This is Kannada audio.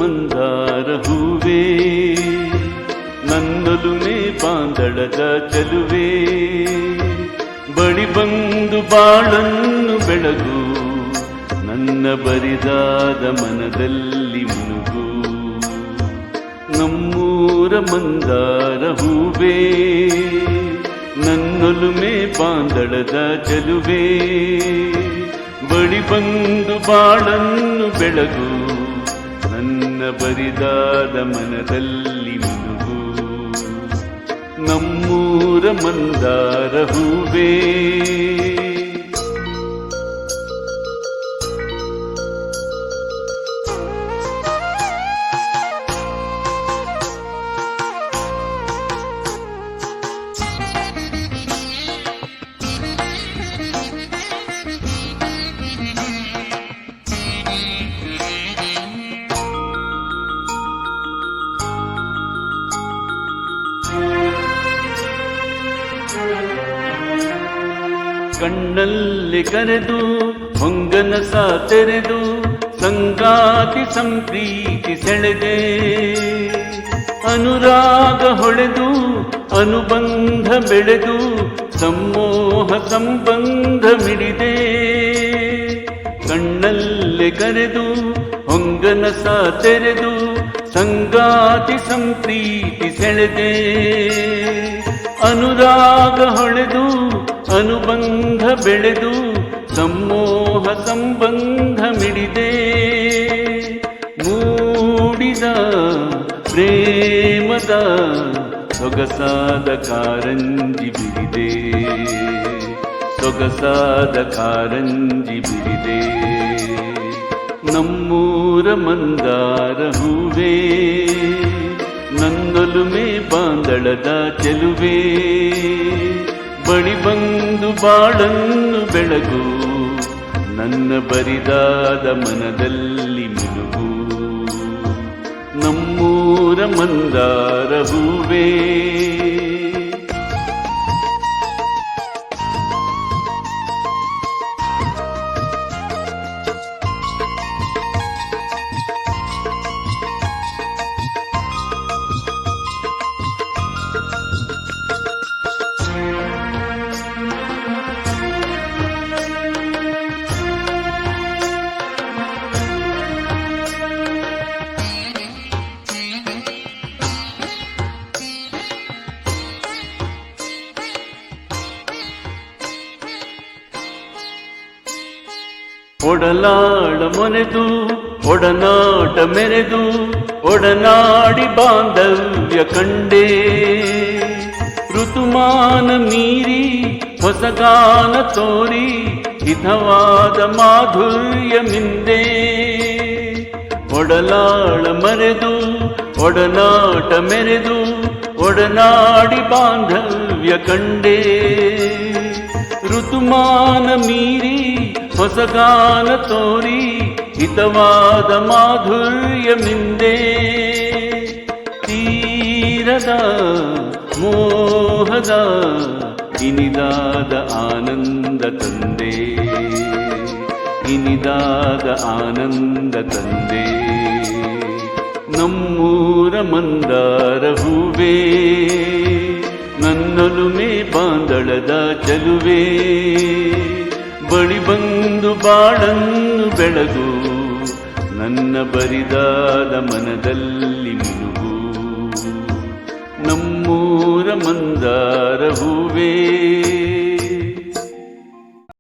ಮಂದಾರ ಹೂವೇ, ನನ್ನೊಲುಮೆ ಬಾಂದಳದ ಚೆಲುವೆ, ಬಳಿ ಬಂದು ಬಾಳನ್ನು ಬೆಳಗು, ನನ್ನ ಬರಿದಾದ ಮನದಲ್ಲಿ ಮುನುಗು. ನಮ್ಮೂರ ಮಂದಾರ ಹೂವೇ, ನನ್ನೊಲುಮೆ ಬಾಂದಳದ ಚೆಲುವೆ, ಬಳಿ ಬಂದು ಬಾಳನ್ನು ಬೆಳಗು, ನನ್ನ ಬರಿದಾದ ಮನದಲ್ಲಿ ಮುನುಗು. ನಮ್ಮೂರ ಮಂದಾರ ಹೂವೇ. ಕಣ್ಣಲ್ಲಿ ಕರೆದು ಹೊಂಗನಸ ತೆರೆದು ಸಂಗಾತಿ ಸಂಪ್ರೀತಿ ಸೆಳೆದೆ, ಅನುರಾಗ ಹೊಳೆದು ಅನುಬಂಧ ಬೆಳೆದು ಸಮ್ಮೋಹ ಸಂಬಂಧ ಮಿಡಿದೆ. ಕಣ್ಣಲ್ಲಿ ಕರೆದು ಹೊಂಗನಸ ತೆರೆದು ಸಂಗಾತಿ ಸಂಪ್ರೀತಿ ಸೆಳೆದೆ, ಅನುರಾಗ ಹೊಳೆದು ಅನುಬಂಧ ಬೆಳೆದು ಸಮ್ಮೋಹ ಸಂಬಂಧ ಮಿಡಿದೆ. ಮೂಡಿದ ಪ್ರೇಮದ ಸೊಗಸಾದ ಕಾರಂಜಿ ಬಿರಿದೆ, ಸೊಗಸಾದ ಕಾರಂಜಿ ಬಿರಿದೆ. ನಮ್ಮೂರ ಮಂದಾರ ಹೂವೇ, ನನ್ನೊಲುಮೆ ಬಾಂದಳದ ಚೆಲುವೆ, ಬಳಿ ಬಂದು ಬಾಳನ್ನು ಬೆಳಗು, ನನ್ನ ಬರಿದಾದ ಮನದಲ್ಲಿ ಮುನುಗು. ನಮ್ಮೂರ ಮಂದಾರ ಹೂವೇ. ಒಡಲಾಳ ಮೊನೆದು ಒಡನಾಟ ಮೆರೆದು ಒಡನಾಡಿ ಬಾಂಧವ್ಯ ಕಂಡೆ, ಋತುಮಾನ ಮೀರಿ ಹೊಸಗಾನ ತೋರಿ ಹಿತವಾದ ಮಾಧುರ್ಯ ಮಿಂದೆ. ಒಡಲಾಳ ಮರೆದು ಒಡನಾಟ ಮೆರೆದು ಒಡನಾಡಿ ಬಾಂಧವ್ಯ ಕಂಡೆ, ಋತುಮಾನ ಮೀರಿ ಹೊಸಗಾನ ತೋರಿ ಹಿತವಾದ ಮಾಧುರ್ಯ ಮಿಂದೆ. ತೀರದ ಮೋಹದ ಇನಿದಾದ ಆನಂದ ತಂದೆ, ಇನಿದಾದ ಆನಂದ ತಂದೆ. ನಮ್ಮೂರ ಮಂದಾರ ಹೂವೇ, ನನ್ನೊಲುಮೆ ಬಾಂದಳದ ಚೆಲುವೆ, ಬಳಿ ಬಂದು ಬಾಳನ್ನು ಬೆಳಗು, ನನ್ನ ಬರಿದಾದ ಮನದಲ್ಲಿ ಮುನುಗು. ನಮ್ಮೂರ ಮಂದಾರ ಹೂವೇ.